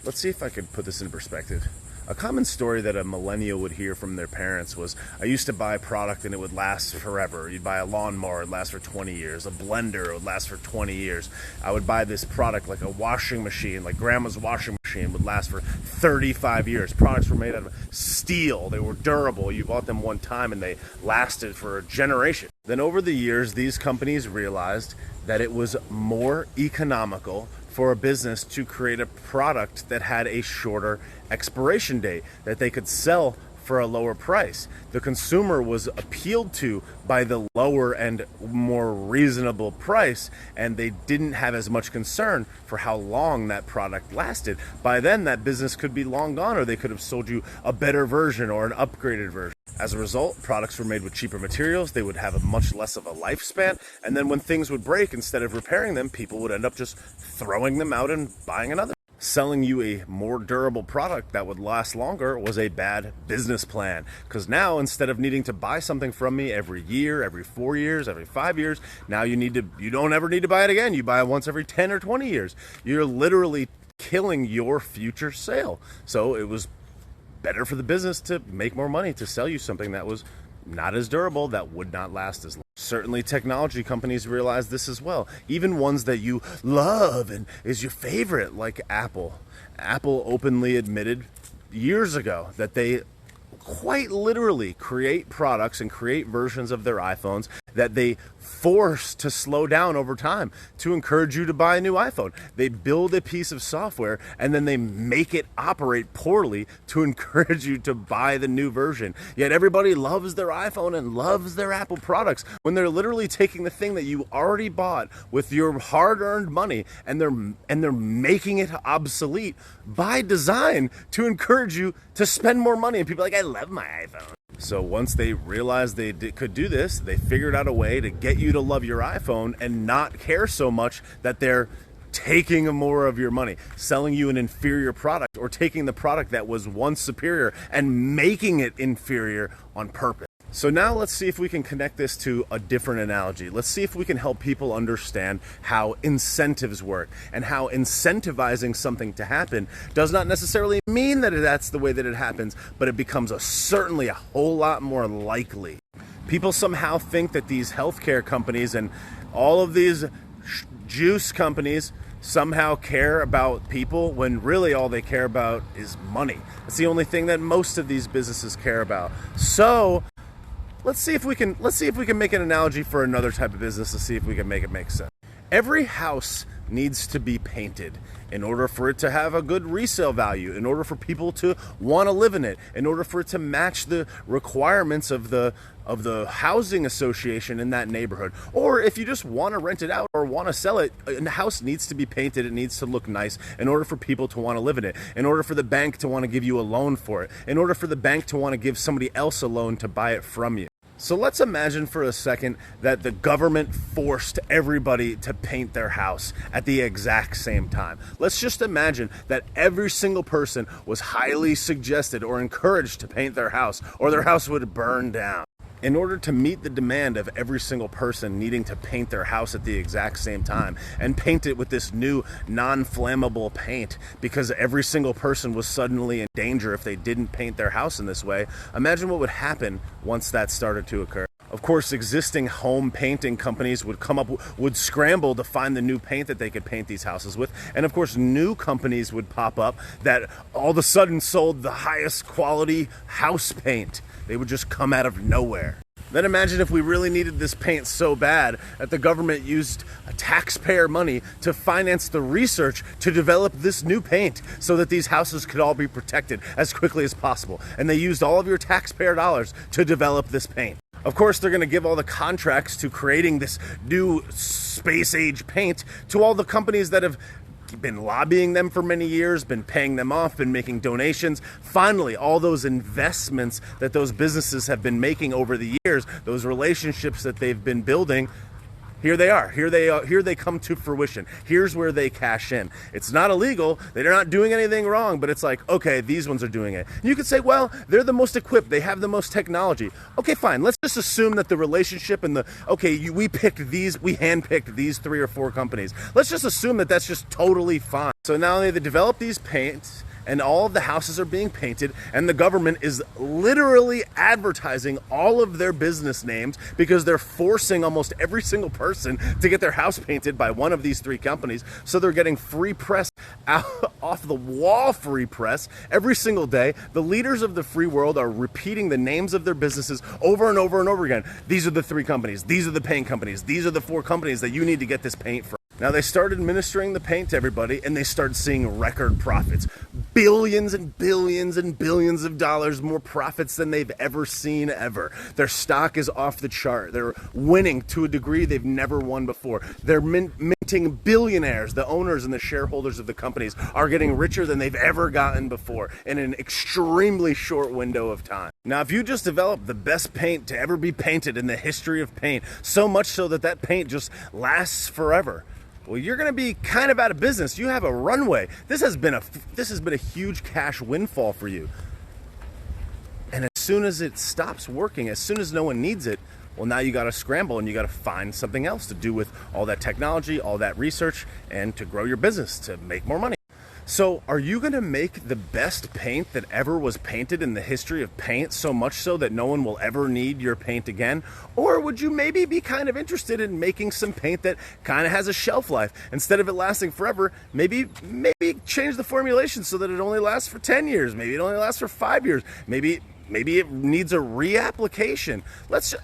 Let's see if I could put this in perspective. A common story that a millennial would hear from their parents was, I used to buy a product and it would last forever. You'd buy a lawnmower, it would last for 20 years. A blender, it would last for 20 years. I would buy this product like a washing machine, like grandma's washing machine, would last for 35 years. Products were made out of steel. They were durable. You bought them one time and they lasted for a generation. Then over the years, these companies realized that it was more economical for a business to create a product that had a shorter expiration date that they could sell for a lower price. The consumer was appealed to by the lower and more reasonable price, and they didn't have as much concern for how long that product lasted. By then, that business could be long gone, or they could have sold you a better version or an upgraded version. As a result, products were made with cheaper materials. They would have a much less of a lifespan. And then when things would break, instead of repairing them, people would end up just throwing them out and buying another. Selling you a more durable product that would last longer was a bad business plan. Because now, instead of needing to buy something from me every year, every 4 years, every 5 years, now you don't ever need to buy it again. You buy it once every 10 or 20 years. You're literally killing your future sale. So it was better for the business to make more money to sell you something that was not as durable, that would not last as long. Certainly technology companies realize this as well. Even ones that you love and is your favorite, like Apple. Apple openly admitted years ago that they quite literally create products and create versions of their iPhones that they force to slow down over time to encourage you to buy a new iPhone. They build a piece of software and then they make it operate poorly to encourage you to buy the new version. Yet everybody loves their iPhone and loves their Apple products when they're literally taking the thing that you already bought with your hard-earned money and they're making it obsolete by design to encourage you to spend more money. And people are like, I love my iPhone. So once they realized they could do this, they figured out a way to get you to love your iPhone and not care so much that they're taking more of your money, selling you an inferior product, or taking the product that was once superior and making it inferior on purpose. So now let's see if we can connect this to a different analogy. Let's see if we can help people understand how incentives work and how incentivizing something to happen does not necessarily mean that that's the way that it happens, but it becomes certainly a whole lot more likely. People somehow think that these healthcare companies and all of these juice companies somehow care about people when really all they care about is money. It's the only thing that most of these businesses care about. So let's see if we can make an analogy for another type of business to see if we can make it make sense. Every house needs to be painted in order for it to have a good resale value, in order for people to want to live in it, in order for it to match the requirements of the housing association in that neighborhood. Or if you just want to rent it out or want to sell it, the house needs to be painted. It needs to look nice in order for people to want to live in it, in order for the bank to want to give you a loan for it, in order for the bank to want to give somebody else a loan to buy it from you. So let's imagine for a second that the government forced everybody to paint their house at the exact same time. Let's just imagine that every single person was highly suggested or encouraged to paint their house, or their house would burn down. In order to meet the demand of every single person needing to paint their house at the exact same time and paint it with this new non-flammable paint, because every single person was suddenly in danger if they didn't paint their house in this way, imagine what would happen once that started to occur. Of course, existing home painting companies would scramble to find the new paint that they could paint these houses with. And of course, new companies would pop up that all of a sudden sold the highest quality house paint. They would just come out of nowhere. Then imagine if we really needed this paint so bad that the government used taxpayer money to finance the research to develop this new paint so that these houses could all be protected as quickly as possible. And they used all of your taxpayer dollars to develop this paint. Of course, they're going to give all the contracts to creating this new space age paint to all the companies that have been lobbying them for many years, been paying them off, been making donations. Finally, all those investments that those businesses have been making over the years, those relationships that they've been building, Here they are. Here they come to fruition. Here's where they cash in. It's not illegal. They're not doing anything wrong, but it's like, okay, these ones are doing it. And you could say, well, they're the most equipped. They have the most technology. Okay, fine. Let's just assume that the relationship and we handpicked these 3 or 4 companies. Let's just assume that that's just totally fine. So now they develop these paints, and all of the houses are being painted, and the government is literally advertising all of their business names because they're forcing almost every single person to get their house painted by one of these 3 companies. So they're getting free press, off the wall free press every single day. The leaders of the free world are repeating the names of their businesses over and over and over again. These are the 3 companies. These are the paint companies. These are the 4 companies that you need to get this paint from. Now, they started administering the paint to everybody, and they started seeing record profits. Billions and billions and billions of dollars more profits than they've ever seen ever. Their stock is off the chart. They're winning to a degree they've never won before. They're minting billionaires. The owners and the shareholders of the companies are getting richer than they've ever gotten before in an extremely short window of time. Now, if you just develop the best paint to ever be painted in the history of paint, so much so that that paint just lasts forever, well, you're going to be kind of out of business. You have a runway. This has been a huge cash windfall for you. And as soon as it stops working, as soon as no one needs it, well, now you got to scramble and you got to find something else to do with all that technology, all that research, and to grow your business, to make more money. So are you going to make the best paint that ever was painted in the history of paint, so much so that no one will ever need your paint again? Or would you maybe be kind of interested in making some paint that kind of has a shelf life? Instead of it lasting forever, maybe change the formulation so that it only lasts for 10 years. Maybe it only lasts for 5 years. Maybe it needs a reapplication. Let's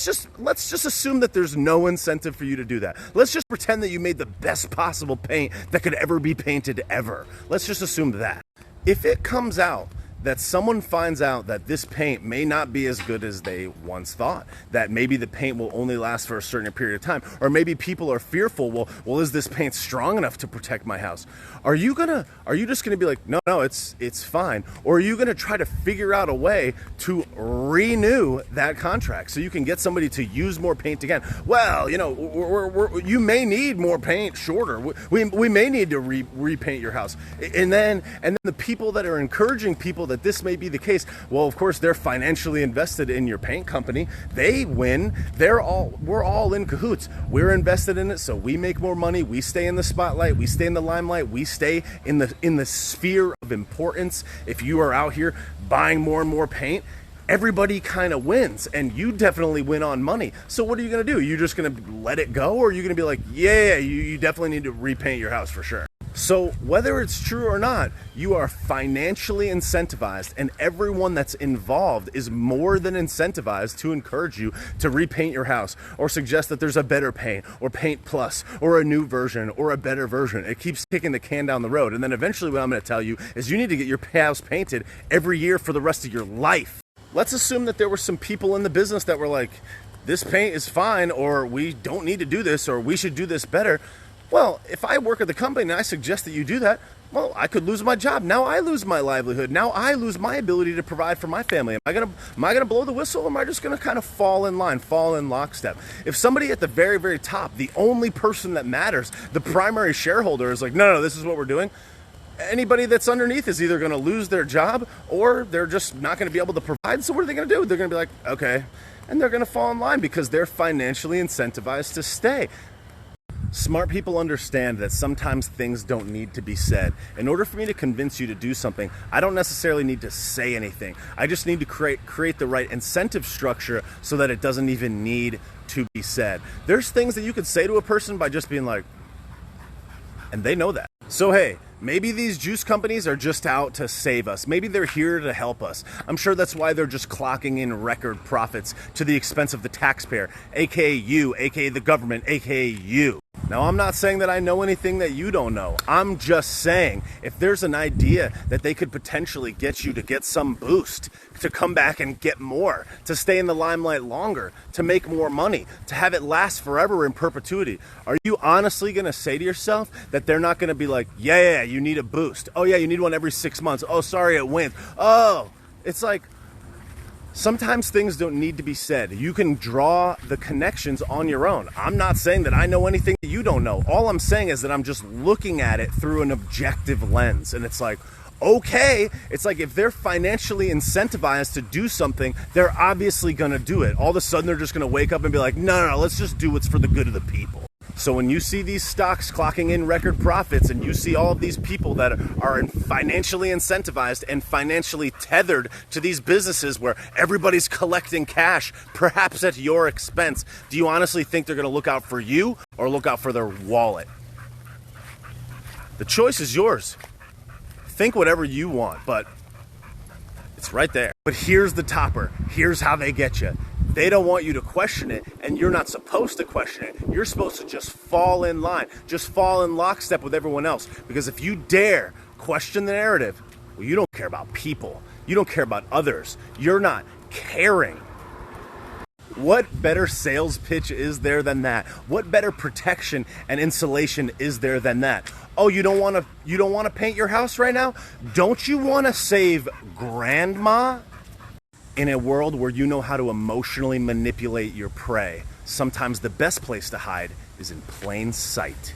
just assume that there's no incentive for you to do that. Let's just pretend that you made the best possible paint that could ever be painted ever. Let's just assume that. If it comes out that someone finds out that this paint may not be as good as they once thought, that maybe the paint will only last for a certain period of time, or maybe people are fearful, well, is this paint strong enough to protect my house? Are you just gonna be like, no, it's fine? Or are you gonna try to figure out a way to renew that contract so you can get somebody to use more paint again? Well, you may need more paint shorter. We may need to repaint your house. And then the people that are encouraging people that this may be the case, well, of course, they're financially invested in your paint company. They win. We're all in cahoots. We're invested in it, so we make more money. We stay in the spotlight. We stay in the limelight. We stay in the sphere of importance. If you are out here buying more and more paint, everybody kind of wins, and you definitely win on money. So what are you going to do? Are you just going to let it go, or are you going to be like, yeah, you definitely need to repaint your house for sure? So whether it's true or not, you are financially incentivized, and everyone that's involved is more than incentivized to encourage you to repaint your house or suggest that there's a better paint or paint plus or a new version or a better version. It keeps kicking the can down the road. And then eventually what I'm going to tell you is you need to get your house painted every year for the rest of your life. Let's assume that there were some people in the business that were like, this paint is fine, or we don't need to do this, or we should do this better. Well, if I work at the company and I suggest that you do that, well, I could lose my job. Now I lose my livelihood. Now I lose my ability to provide for my family. Am I gonna blow the whistle, or am I just gonna kind of fall in line, fall in lockstep? If somebody at the very, very top, the only person that matters, the primary shareholder, is like, no, this is what we're doing, anybody that's underneath is either gonna lose their job or they're just not gonna be able to provide. So what are they gonna do? They're gonna be like, okay. And they're gonna fall in line because they're financially incentivized to stay. Smart people understand that sometimes things don't need to be said. In order for me to convince you to do something, I don't necessarily need to say anything. I just need to create the right incentive structure so that it doesn't even need to be said. There's things that you could say to a person by just being like, and they know that. So hey, maybe these juice companies are just out to save us. Maybe they're here to help us. I'm sure that's why they're just clocking in record profits to the expense of the taxpayer, aka you, aka the government, aka you. Now, I'm not saying that I know anything that you don't know. I'm just saying if there's an idea that they could potentially get you to get some boost, to come back and get more, to stay in the limelight longer, to make more money, to have it last forever in perpetuity, are you honestly going to say to yourself that they're not going to be like, yeah, you need a boost. Oh, yeah, you need one every 6 months. Oh, sorry, it went. Oh, it's like, Sometimes things don't need to be said. You can draw the connections on your own. I'm not saying that I know anything that you don't know. All I'm saying is that I'm just looking at it through an objective lens. And it's like, okay, it's like if they're financially incentivized to do something, they're obviously going to do it. All of a sudden, they're just going to wake up and be like, no, let's just do what's for the good of the people. So when you see these stocks clocking in record profits and you see all of these people that are financially incentivized and financially tethered to these businesses where everybody's collecting cash, perhaps at your expense, do you honestly think they're going to look out for you or look out for their wallet? The choice is yours. Think whatever you want, but it's right there. But here's the topper. Here's how they get you. They don't want you to question it, and you're not supposed to question it. You're supposed to just fall in line, just fall in lockstep with everyone else. Because if you dare question the narrative, well, you don't care about people. You don't care about others. You're not caring. What better sales pitch is there than that? What better protection and insulation is there than that? Oh, you don't want to paint your house right now? Don't you want to save grandma? In a world where you know how to emotionally manipulate your prey, sometimes the best place to hide is in plain sight.